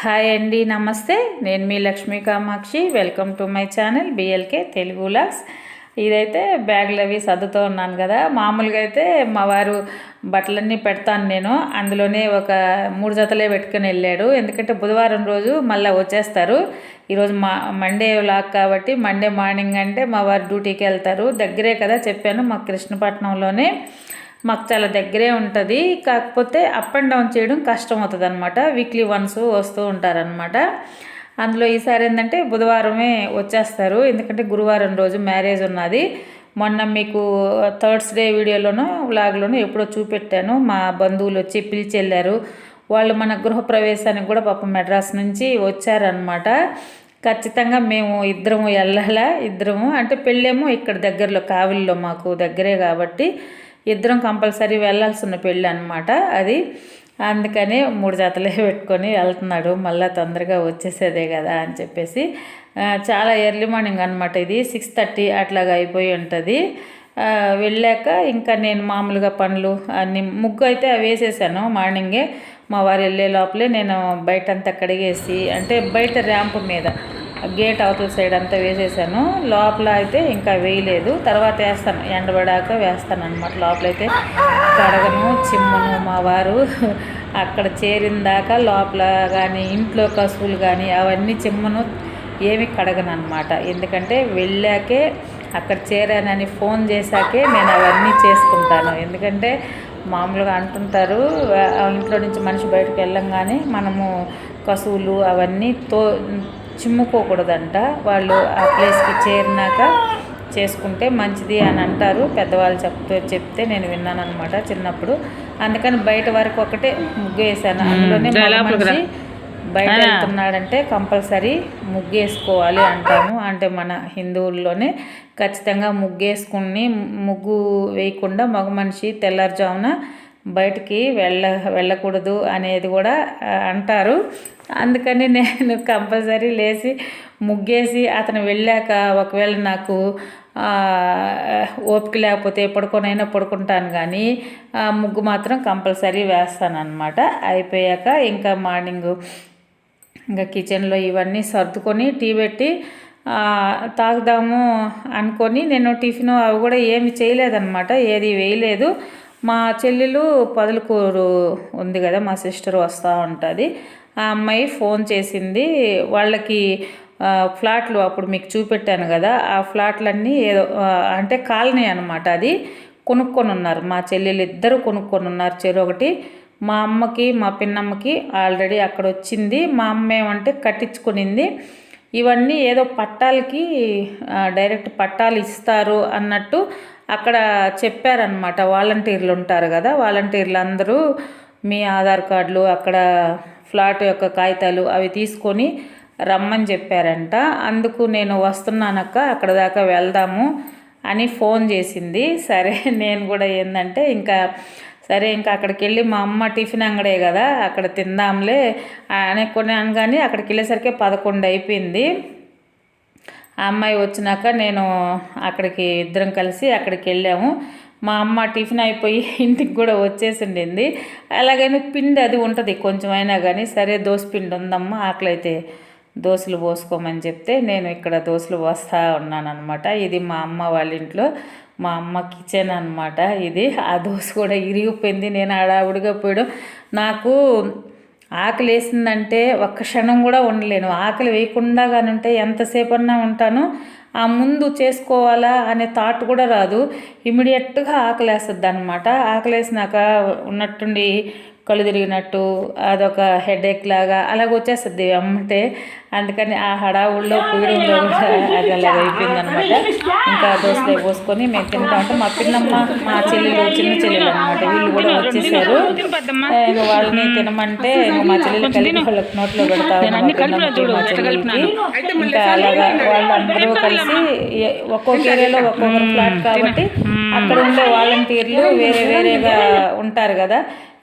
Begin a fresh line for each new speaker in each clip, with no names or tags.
Hi అండి, నమస్తే. నేను మీ Lakshmi Kamakshi. Welcome to my channel BLK Telugu vlogs. ఇదైతే బ్యాగులు అవి సర్దుతూ ఉన్నాను కదా. మామూలుగా అయితే మా వారు బట్టలన్నీ పెడతాను నేను, అందులోనే ఒక 3 జతలే పెట్టుకుని వెళ్ళాడు. ఎందుకంటే బుధవారం రోజు మళ్ళీ వచ్చేస్తారు. ఈరోజు మండే వ్లాగ్ కాబట్టి మండే మార్నింగ్ అంటే మా వారు డ్యూటీకి వెళ్తారు. దగ్గరే కదా, చెప్పాను మాకు కృష్ణపట్నంలోనే, మాకు చాలా దగ్గరే ఉంటుంది. కాకపోతే అప్ అండ్ డౌన్ చేయడం కష్టం అవుతుంది అనమాట. వీక్లీ వన్స్ వస్తూ ఉంటారనమాట. అందులో ఈసారి ఏంటంటే బుధవారమే వచ్చేస్తారు, ఎందుకంటే గురువారం రోజు మ్యారేజ్ ఉన్నది. మొన్న మీకు థర్స్డే వీడియోలోనూ వ్లాగ్లోనూ ఎప్పుడో చూపెట్టాను. మా బంధువులు వచ్చి పిలిచి వెళ్ళారు. వాళ్ళు మన గృహప్రవేశానికి కూడా పాపం మెడ్రాస్ నుంచి వచ్చారనమాట. ఖచ్చితంగా మేము ఇద్దరము వెళ్ళాలా, ఇద్దరము అంటే పెళ్ళేమో ఇక్కడ దగ్గరలో కావిలిలో మాకు దగ్గరే కాబట్టి ఇద్దరం కంపల్సరీ వెళ్ళాల్సిన పెళ్ళి అనమాట అది. అందుకని 3 జతలే పెట్టుకొని వెళ్తున్నాడు. మళ్ళీ తొందరగా వచ్చేసేదే కదా అని చెప్పేసి. చాలా ఎర్లీ మార్నింగ్ అనమాట. ఇది 6:30 అట్లాగా అయిపోయి ఉంటుంది. వెళ్ళాక ఇంకా నేను మామూలుగా పనులు అన్ని ముగ్గు అయితే వేసేసాను మార్నింగే. మా వారు వెళ్ళే లోపలే నేను బయటంతా కడిగేసి, అంటే బయట ర్యాంప్ మీద గేట్ అవతల సైడ్ అంతా వేసేసాను. లోపల అయితే ఇంకా వేయలేదు, తర్వాత వేస్తాను, ఎండబడాక వేస్తాను అనమాట. లోపలైతే కడగను, చిమ్మను. మా వారు అక్కడ చేరిన దాకా లోపల కానీ ఇంట్లో కసువులు కానీ అవన్నీ చిమ్మను, ఏమి కడగను అనమాట. ఎందుకంటే వెళ్ళాకే అక్కడ చేరానని ఫోన్ చేశాకే నేను అవన్నీ చేసుకుంటాను. ఎందుకంటే మామూలుగా అంటుంటారు, ఇంట్లో నుంచి మనిషి బయటకు వెళ్ళంగానే మనము కసువులు అవన్నీ చిమ్ముకోకూడదంట. వాళ్ళు ఆ ప్లేస్కి చేరినాక చేసుకుంటే మంచిది అని అంటారు పెద్దవాళ్ళు చెప్తే నేను విన్నాను అనమాట చిన్నప్పుడు. అందుకని బయట వరకు ఒకటే ముగ్గు వేసాను. అందులోనే మనిషి బయట వెళ్తున్నాడంటే కంపల్సరీ ముగ్గు వేసుకోవాలి అంటాము. అంటే మన హిందువుల్లోనే ఖచ్చితంగా ముగ్గు వేయకుండా మగ మనిషి తెల్లారుజామున బయటికి వెళ్ళకూడదు అనేది కూడా అంటారు. అందుకని నేను కంపల్సరీ లేచి ముగ్గేసి అతను వెళ్ళాక, ఒకవేళ నాకు ఓపిక లేకపోతే పడుకుంటాను, కానీ ముగ్గు మాత్రం కంపల్సరీ వేస్తాను అనమాట. అయిపోయాక ఇంకా మార్నింగ్ ఇంకా కిచెన్లో ఇవన్నీ సర్దుకొని టీ పెట్టి తాగుదాము అనుకొని నేను టిఫిన్ అవి కూడా ఏమి చేయలేదన్నమాట, ఏది వేయలేదు. మా చెల్లెలు పొదలకూరు ఉంది కదా, మా సిస్టర్ వస్తూ ఉంటుంది. ఆ అమ్మాయి ఫోన్ చేసింది. వాళ్ళకి ఫ్లాట్లు అప్పుడు మీకు చూపెట్టాను కదా, ఆ ఫ్లాట్లన్నీ ఏదో అంటే కాలనీ అనమాట, అది కొనుక్కొని ఉన్నారు. మా చెల్లెలు ఇద్దరు కొనుక్కొని ఉన్నారు చెరొకటి. మా అమ్మకి మా పిన్నమ్మకి ఆల్రెడీ అక్కడ వచ్చింది. మా అమ్మ ఏమంటే కట్టించుకునింది. ఇవన్నీ ఏదో పట్టాలకి డైరెక్ట్ పట్టాలు ఇస్తారు అన్నట్టు అక్కడ చెప్పారనమాట. వాలంటీర్లు ఉంటారు కదా, వాలంటీర్లు అందరూ మీ ఆధార్ కార్డులు, అక్కడ ఫ్లాట్ యొక్క కాగితాలు అవి తీసుకొని రమ్మని చెప్పారంట. అందుకు నేను వస్తున్నానక్క, అక్కడ దాకా వెళ్దాము అని ఫోన్ చేసింది. సరే నేను కూడా ఏంటంటే ఇంకా అక్కడికి వెళ్ళి, మా అమ్మ టిఫిన్ అంగడే కదా అక్కడ తిందాంలే అనుకున్నాను, కానీ అక్కడికి వెళ్ళేసరికి 11 అయిపోయింది. ఆ అమ్మాయి వచ్చినాక నేను ఇద్దరం కలిసి అక్కడికి వెళ్ళాము. మా అమ్మ టిఫిన్ అయిపోయి ఇంటికి కూడా వచ్చేసిండింది. అలాగని పిండి అది ఉంటుంది కొంచెం అయినా కానీ, సరే దోసపిండి ఉందమ్మా, ఆకలి అయితే దోశలు పోసుకోమని చెప్తే నేను ఇక్కడ దోశలు పోస్తూ ఉన్నాను అనమాట. ఇది మా అమ్మ వాళ్ళ ఇంట్లో మా అమ్మ కిచెన్ అనమాట. ఇది ఆ దోశ కూడా ఇరిగిపోయింది. నేను హడావుడిగా పోయడం, నాకు ఆకలి వేసిందంటే ఒక్క క్షణం కూడా ఉండలేను. ఆకలి వేయకుండా కానీ ఉంటే ఎంతసేపు అన్నా ఉంటాను. ఆ ముందు చేసుకోవాలా అనే థాట్ కూడా రాదు. ఇమీడియట్గా ఆకలి వేస్తుంది అనమాట. ఆకలి వేసినాక ఉన్నట్టుండి కళ్ళు తిరిగినట్టు, అదొక హెడేక్ లాగా అలాగ వచ్చేస్తుంది అమ్మంటే. అందుకని ఆ హడావుల్లో పూయడంలో కూడా అది అలాగ అయిపోయింది అనమాట. ఇంకా దోశలే పోసుకొని మేము తింటా ఉంటే మా పిన్నమ్మ, మా చెల్లెలు, చిన్న చెల్లెలు అనమాట, వీళ్ళు కూడా వచ్చేసారు. ఇంకా వాళ్ళని తినమంటే మా చెల్లెలు కలిపి వాళ్ళకి నోట్లో పెడతా ఉన్నాం మా చెల్లెలకి. ఇంకా అలాగా వాళ్ళందరూ కలిసి ఒక్కొక్క ఏరియాలో ఒక్కొక్కరు ఫ్లాట్ కాబట్టి అక్కడ ఉండే వాలంటీర్లు వేరేగా ఉంటారు కదా,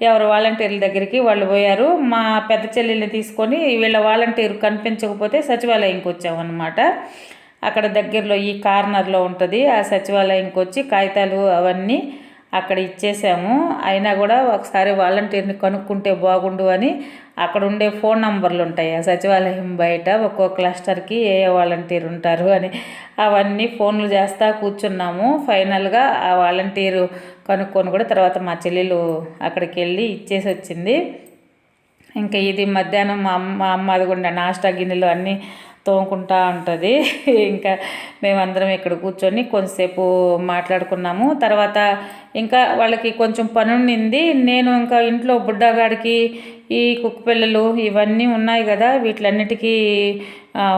ఎవరు వాలంటీర్ల దగ్గరికి వాళ్ళు పోయారు. మా పెద్ద చెల్లెల్ని తీసుకొని వీళ్ళ వాలంటీర్ కనిపించకపోతే సచివాలయంకి వచ్చామన్నమాట. అక్కడ దగ్గరలో ఈ కార్నర్లో ఉంటుంది, ఆ సచివాలయంకి వచ్చి కాగితాలు అవన్నీ అక్కడ ఇచ్చేసాము. అయినా కూడా ఒకసారి వాలంటీర్ని కనుక్కుంటే బాగుండు అని అక్కడ ఉండే ఫోన్ నంబర్లు ఉంటాయి ఆ సచివాలయం బయట ఒక్కో క్లస్టర్కి ఏ వాలంటీర్ ఉంటారు అని అవన్నీ ఫోన్లు చేస్తూ కూర్చున్నాము. ఫైనల్గా ఆ వాలంటీరు కనుక్కొని కూడా తర్వాత మా చెల్లెలు అక్కడికి వెళ్ళి ఇచ్చేసి వచ్చింది. ఇంకా ఇది మధ్యాహ్నం మా అమ్మ అది కూడా నాష్టా గిన్నెలు అన్నీ తోముకుంటా ఉంటుంది. ఇంకా మేమందరం ఇక్కడ కూర్చొని కొంతసేపు మాట్లాడుకున్నాము. తర్వాత ఇంకా వాళ్ళకి కొంచెం పని ఉండింది. నేను ఇంకా ఇంట్లో బుడ్డగాడికి ఈ కుక్క పిల్లలు ఇవన్నీ ఉన్నాయి కదా, వీటిలన్నిటికీ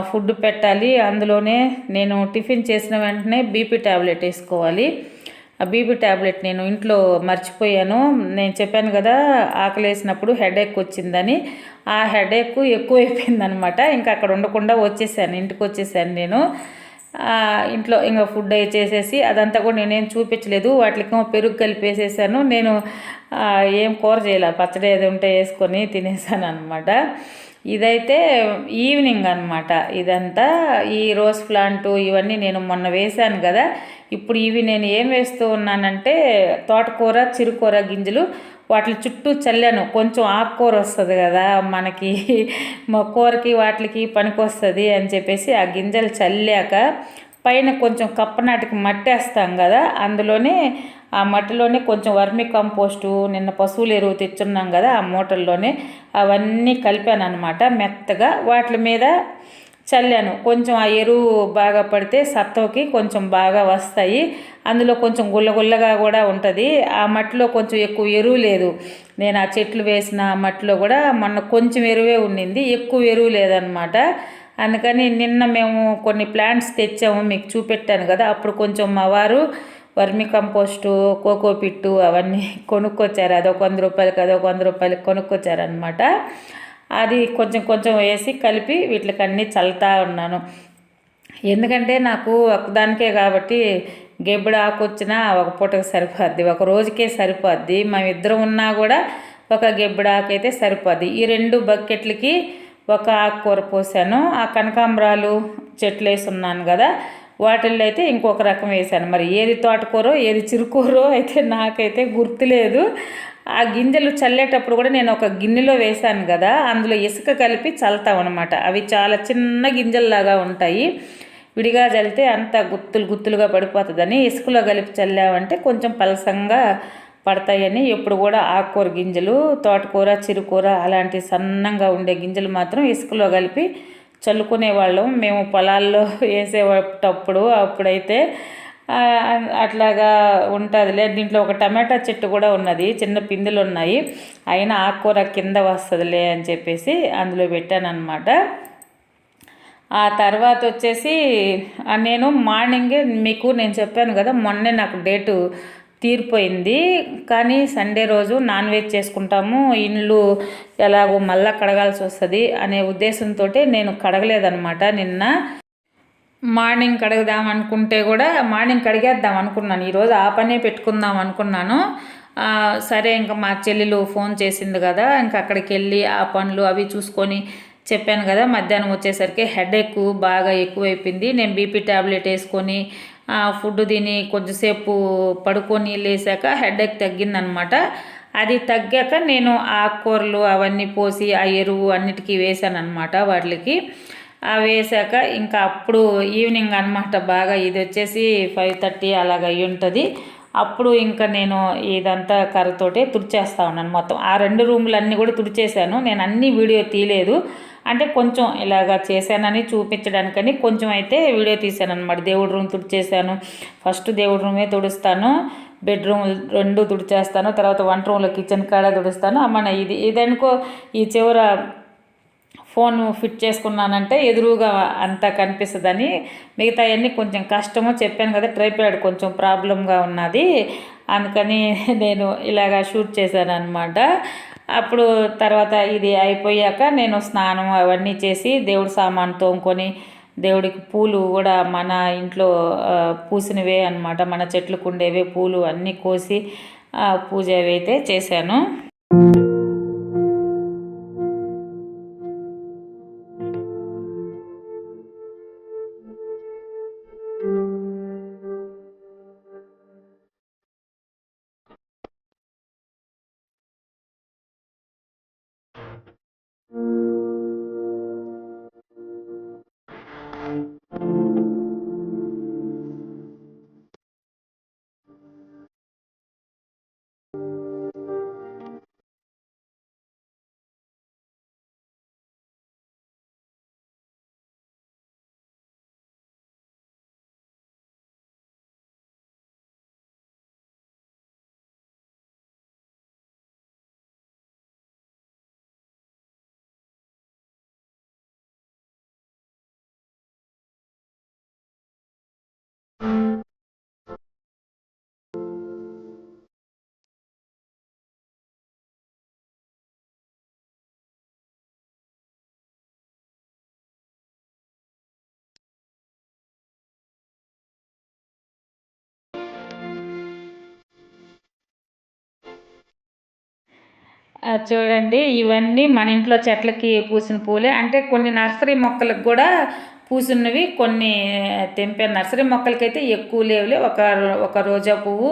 ఫుడ్ పెట్టాలి. అందులోనే నేను టిఫిన్ చేసిన వెంటనే బీపీ ట్యాబ్లెట్ వేసుకోవాలి. ఆ బీపీ ట్యాబ్లెట్ నేను ఇంట్లో మర్చిపోయాను. నేను చెప్పాను కదా ఆకలేసినప్పుడు హెడేక్ వచ్చిందని. ఆ హెడేక్ ఎక్కువైపోయిందనమాట. ఇంకా అక్కడ ఉండకుండా వచ్చేసాను, ఇంటికి వచ్చేసాను నేను. ఇంట్లో ఇంకా ఫుడ్ అవి చేసేసి అదంతా కూడా నేనేం చూపించలేదు. వాటికి పెరుగు కలిపేసేసాను. నేను ఏం కూర చేయాలి, పచ్చడి ఏది ఉంటే వేసుకొని తినేసాను అనమాట. ఇదైతే ఈవినింగ్ అనమాట. ఇదంతా ఈ రోజ్ ప్లాంట్ ఇవన్నీ నేను మొన్న వేశాను కదా, ఇప్పుడు ఇవి నేను ఏం వేస్తూ ఉన్నానంటే తోటకూర చిరుకూర గింజలు వాటి చుట్టూ చల్లాను. కొంచెం ఆకుకూర వస్తుంది కదా మనకి, మా కూరకి వాటికి పనికొస్తుంది అని చెప్పేసి ఆ గింజలు చల్లాక పైన కొంచెం కప్పనాటికి మట్టి వేస్తాం కదా, అందులోనే ఆ మట్టిలోనే కొంచెం వర్మి కంపోస్టు నిన్న పశువుల ఎరువు తెచ్చున్నాం కదా ఆ మూటల్లోనే అవన్నీ కలిపాను అనమాట మెత్తగా. వాటి మీద చల్లాను. కొంచెం ఆ ఎరువు బాగా పడితే సత్తోకి కొంచెం బాగా వస్తాయి. అందులో కొంచెం గుల్లగుల్లగా కూడా ఉంటుంది. ఆ మట్టిలో కొంచెం ఎక్కువ ఎరువు లేదు. నేను ఆ చెట్లు వేసిన మట్టిలో కూడా మొన్న కొంచెం ఎరువే ఉండింది, ఎక్కువ ఎరువు లేదనమాట. అందుకని నిన్న మేము కొన్ని ప్లాంట్స్ తెచ్చాము, మీకు చూపెట్టాను కదా. అప్పుడు కొంచెం మా వారు వర్మి కంపోస్టు కోకో పిట్టు అవన్నీ కొనుక్కొచ్చారు. అదొక 100 రూపాయలకి అదొక 100 రూపాయలకి కొనుక్కొచ్చారనమాట. అది కొంచెం కొంచెం వేసి కలిపి వీటికి అన్నీ చల్లుతూ ఉన్నాను. ఎందుకంటే నాకు ఒకదానికే కాబట్టి గెబ్బుడు ఆకు వచ్చినా ఒక పూటకి సరిపోద్ది, ఒక రోజుకే సరిపోద్ది. మేమిద్దరం ఉన్నా కూడా ఒక గెబ్బుడు ఆకు అయితే సరిపోద్ది. ఈ 2 బకెట్లకి ఒక ఆకుకూర పోసాను. ఆ కనకాంబరాలు చెట్లు వేసి ఉన్నాను కదా, వాటిల్లో అయితే ఇంకొక రకం వేసాను. మరి ఏది తోటకూరో ఏది చిరుకూరో అయితే నాకైతే గుర్తులేదు. ఆ గింజలు చల్లేటప్పుడు కూడా నేను ఒక గిన్నెలో వేశాను కదా, అందులో ఇసుక కలిపి చల్లుతాం అనమాట. అవి చాలా చిన్న గింజల్లాగా ఉంటాయి. విడిగా చల్లితే అంత గుత్తులు గుత్తులుగా పడిపోతుందని ఇసుకలో కలిపి చల్లామంటే కొంచెం పలసంగా పడతాయని ఎప్పుడు కూడా ఆకుకూర గింజలు తోటకూర చిరుకూర అలాంటి సన్నంగా ఉండే గింజలు మాత్రం ఇసుకలో కలిపి చల్లుకునే వాళ్ళం మేము పొలాల్లో వేసేటప్పుడు. అప్పుడైతే అట్లాగా ఉంటుందిలే. దీంట్లో ఒక టమాటా చెట్టు కూడా ఉన్నది, చిన్న పిందులు ఉన్నాయి, అయినా ఆకుకూర కింద వస్తుందిలే అని చెప్పేసి అందులో పెట్టాను అనమాట. ఆ తర్వాత వచ్చేసి నేను మార్నింగే మీకు నేను చెప్పాను కదా, మొన్నే నాకు డేటు తీరిపోయింది. కానీ సండే రోజు నాన్ వెజ్ చేసుకుంటాము, ఇండ్లు ఎలాగో మళ్ళీ కడగాల్సి వస్తుంది అనే ఉద్దేశంతో నేను కడగలేదనమాట. నిన్న మార్నింగ్ కడుగుదాం అనుకుంటే కూడా మార్నింగ్ కడిగేద్దాం అనుకున్నాను, ఈరోజు ఆ పనే పెట్టుకుందాం అనుకున్నాను. సరే ఇంకా మా చెల్లెలు ఫోన్ చేసింది కదా, ఇంకా అక్కడికి వెళ్ళి ఆ పనులు అవి చూసుకొని చెప్పాను కదా, మధ్యాహ్నం వచ్చేసరికి హెడేక్ బాగా ఎక్కువైపోయింది. నేను బీపీ ట్యాబ్లెట్ వేసుకొని ఫుడ్ తిని కొంచెంసేపు పడుకొని లేసాక హెడేక్ తగ్గిందనమాట. అది తగ్గాక నేను ఆకుకూరలు అవన్నీ పోసి ఆ ఎరువు అన్నిటికీ వేసాను అనమాట వాటికి. వేసాక ఇంకా అప్పుడు ఈవినింగ్ అనమాట. బాగా ఇది వచ్చేసి 5:30 అలాగ అయ్యి ఉంటుంది. అప్పుడు ఇంకా నేను ఇదంతా కర్రతోటే తుడిచేస్తా ఉన్నాను మొత్తం. ఆ 2 రూములు అన్నీ కూడా తుడిచేసాను. నేను అన్నీ వీడియో తీయలేదు, అంటే కొంచెం ఇలాగా చేశానని చూపించడానికని కొంచెం అయితే వీడియో తీశాను అనమాట. దేవుడి రూమ్ తుడిచేసాను, ఫస్ట్ దేవుడి రూమే తుడుస్తాను, బెడ్రూమ్ 2 తుడిచేస్తాను, తర్వాత వంట రూమ్లో కిచెన్ కాడ తుడుస్తాను. మన ఇదనుకో ఈ చివర ఫోన్ ఫిట్ చేసుకున్నానంటే ఎదురుగా అంతా కనిపిస్తుందని. మిగతా అన్నీ కొంచెం కష్టమో చెప్పాను కదా, ట్రైపాడ్ కొంచెం ప్రాబ్లంగా ఉన్నది, అందుకని నేను ఇలాగా షూట్ చేశాను అనమాట. అప్పుడు తర్వాత ఇది అయిపోయాక నేను స్నానం అవన్నీ చేసి దేవుడి సామాను తోముకొని దేవుడికి పూలు కూడా మన ఇంట్లో పూసినవే అనమాట, మన చెట్లకు ఉండేవే పూలు అన్నీ కోసి పూజ అయితే చేశాను. చూడండి ఇవన్నీ మన ఇంట్లో చెట్లకి పూసిన పూలే. అంటే కొన్ని నర్సరీ మొక్కలకు కూడా పూసినవి కొన్ని తెంపాను. నర్సరీ మొక్కలకైతే ఎక్కువ లేవులే. ఒక రోజా పువ్వు,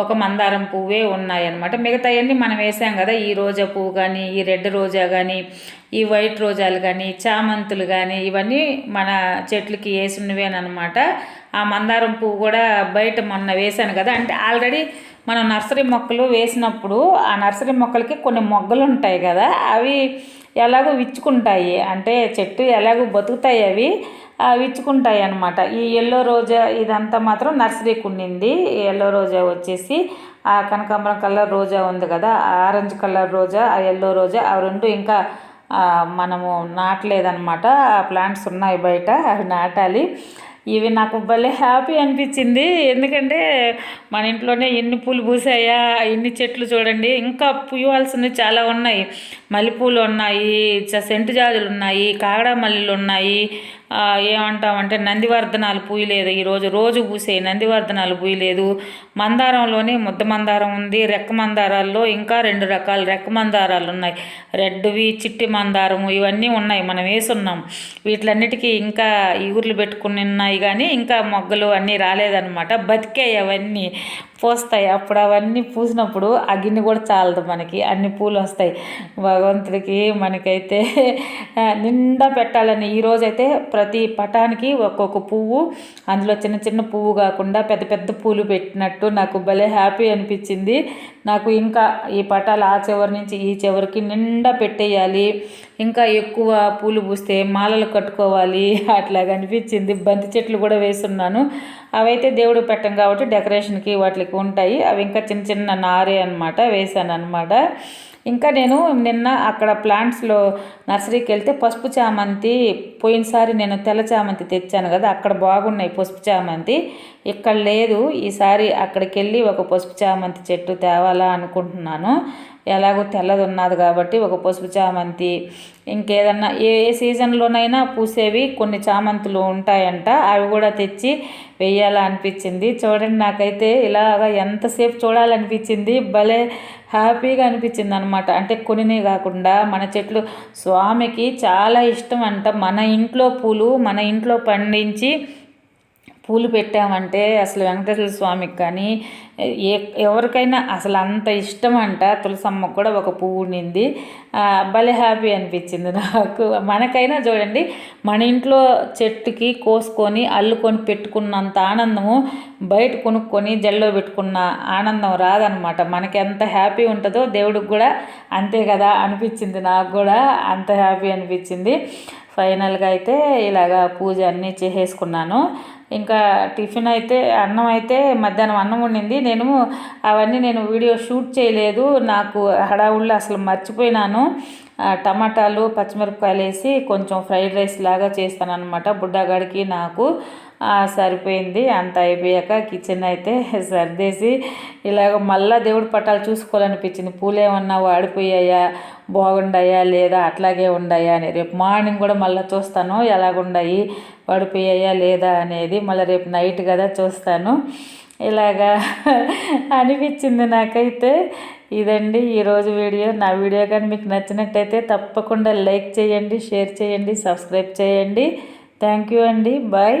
ఒక మందారం పువ్వే ఉన్నాయన్నమాట. మిగతావన్నీ మనం వేసాం కదా, ఈ రోజా పువ్వు కానీ, ఈ రెడ్ రోజా కానీ, ఈ వైట్ రోజాలు కానీ, చామంతులు కానీ, ఇవన్నీ మన చెట్లకి వేసినవేనమాట. ఆ మందారం పువ్వు కూడా బయట మొన్న వేసాను కదా, అంటే ఆల్రెడీ మనం నర్సరీ మొక్కలు వేసినప్పుడు ఆ నర్సరీ మొక్కలకి కొన్ని మొగ్గలు ఉంటాయి కదా, అవి ఎలాగో విచ్చుకుంటాయి. అంటే చెట్టు ఎలాగో బతుకుతాయి, అవి విచ్చుకుంటాయి అన్నమాట. ఈ ఎల్లో రోజా ఇదంతా మాత్రం నర్సరీకి ఉండింది. ఎల్లో రోజా వచ్చేసి ఆ కనకాంబరం కలర్ రోజా ఉంది కదా, ఆరెంజ్ కలర్ రోజా, ఆ ఎల్లో రోజా, ఆ రెండు ఇంకా మనము నాటలేదన్నమాట. ఆ ప్లాంట్స్ ఉన్నాయి బయట, అవి నాటాలి. ఇవి నాకు భలే హ్యాపీ అనిపించింది. ఎందుకంటే మన ఇంట్లోనే ఎన్ని పూలు పూసాయా, ఎన్ని చెట్లు చూడండి. ఇంకా పూయవలసినవి చాలా ఉన్నాయి. మల్లెపూలు ఉన్నాయి, సెంటు జాజులు ఉన్నాయి, కాగడా మల్లెలు ఉన్నాయి. ఏమంటామంటే నందివర్ధనాలు పూయలేదు ఈరోజు. రోజు పూసాయి, నందివర్ధనాలు పూయలేదు. మందారంలోనే ముద్ద మందారం ఉంది. రెక్క మందారాల్లో ఇంకా 2 రకాల రెక్క మందారాలు ఉన్నాయి. రెడ్వి, చిట్టి మందారము, ఇవన్నీ ఉన్నాయి, మనం వేసున్నాం. వీటిలన్నిటికీ ఇంకా ఈగుర్లు పెట్టుకుని ఉన్నాయి కానీ ఇంకా మొగ్గలు అన్నీ రాలేదన్నమాట. బతికాయి అవన్నీ, పూస్తాయి. అప్పుడు అవన్నీ పూసినప్పుడు ఆ గిన్నె కూడా చాలదు మనకి, అన్ని పూలు వస్తాయి. భగవంతుడికి మనకైతే నిండా పెట్టాలని ఈరోజైతే ప్రతి పటానికి ఒక్కొక్క పువ్వు, అందులో చిన్న చిన్న పువ్వు కాకుండా పెద్ద పెద్ద పూలు పెట్టినట్టు నాకు భలే హ్యాపీ అనిపించింది. నాకు ఇంకా ఈ పటాలు ఆ చివరి నుంచి ఈ చివరికి నిండా పెట్టేయాలి, ఇంకా ఎక్కువ పూలు పూస్తే మాలలు కట్టుకోవాలి అట్లాగా అనిపించింది. బంతి చెట్లు కూడా వేస్తున్నాను. అవైతే దేవుడు పెట్టం కాబట్టి డెకరేషన్కి వాటికి ఉంటాయి. అవి ఇంకా చిన్న చిన్న నారే అనమాట, వేసాను అనమాట. ఇంకా నేను నిన్న అక్కడ ప్లాంట్స్లో నర్సరీకి వెళ్తే పసుపు చామంతి, పోయినసారి నేను తెల్ల చామంతి తెచ్చాను కదా, అక్కడ బాగున్నాయి పసుపు చామంతి. ఇక్కడ లేదు. ఈసారి అక్కడికి వెళ్ళి ఒక పసుపు చామంతి చెట్టు తేవాలా అనుకుంటున్నాను. ఎలాగో తెల్లది ఉన్నది కాబట్టి ఒక పసుపు చామంతి, ఇంకేదన్నా ఏ సీజన్లోనైనా పూసేవి కొన్ని చామంతులు ఉంటాయంట, అవి కూడా తెచ్చి వెయ్యాలా అనిపించింది. చూడండి నాకైతే ఇలాగా ఎంతసేపు చూడాలనిపించింది, భలే హ్యాపీగా అనిపించింది అనమాట. అంటే కొనినే కాకుండా మన చెట్లు స్వామికి చాలా ఇష్టం అంట. మన ఇంట్లో పూలు మన ఇంట్లో పండించి పూలు పెట్టామంటే అసలు వెంకటేశ్వర స్వామికి కానీ ఎవరికైనా అసలు అంత ఇష్టం అంట. తులసమ్మకు కూడా ఒక పువ్వు ఉండింది. భలే హ్యాపీ అనిపించింది నాకు. మనకైనా చూడండి, మన ఇంట్లో చెట్టుకి కోసుకొని అల్లుకొని పెట్టుకున్నంత ఆనందము బయట కొనుక్కొని జల్లో పెట్టుకున్న ఆనందం రాదనమాట. మనకి ఎంత హ్యాపీ ఉంటుందో దేవుడికి కూడా అంతే కదా అనిపించింది. నాకు కూడా అంత హ్యాపీ అనిపించింది. ఫైనల్గా అయితే ఇలాగా పూజ అన్నీ చేసేసుకున్నాను. ఇంకా టిఫిన్ అయితే అన్నం అయితే మధ్యాహ్నం అన్నం ఉండింది. అవన్నీ నేను వీడియో షూట్ చేయలేదు, నాకు హడావుళ్ళు అసలు మర్చిపోయినాను. టమాటాలు పచ్చిమిరపకాయలు వేసి కొంచెం ఫ్రైడ్ రైస్ లాగా చేస్తాను అనమాట. బుడ్డగాడికి నాకు సరిపోయింది. అంత అయిపోయాక కిచెన్ అయితే సర్దేసి ఇలాగ మళ్ళీ దేవుడి పటాలు చూసుకోవాలనిపించింది. పూలు ఏమన్నా వాడిపోయాయా, బాగుండాయా లేదా, అట్లాగే ఉండాయా అని. రేపు మార్నింగ్ కూడా మళ్ళీ చూస్తాను ఎలాగుండాయి, వాడిపోయాయా లేదా అనేది. మళ్ళీ రేపు నైట్ కదా చూస్తాను. ఇలాగా అనిపించింది నాకైతే. ఇదండి ఈరోజు వీడియో. నా వీడియో కానీ మీకు నచ్చినట్టయితే తప్పకుండా లైక్ చేయండి, షేర్ చేయండి, సబ్స్క్రైబ్ చేయండి. థ్యాంక్ యూ అండి. బాయ్.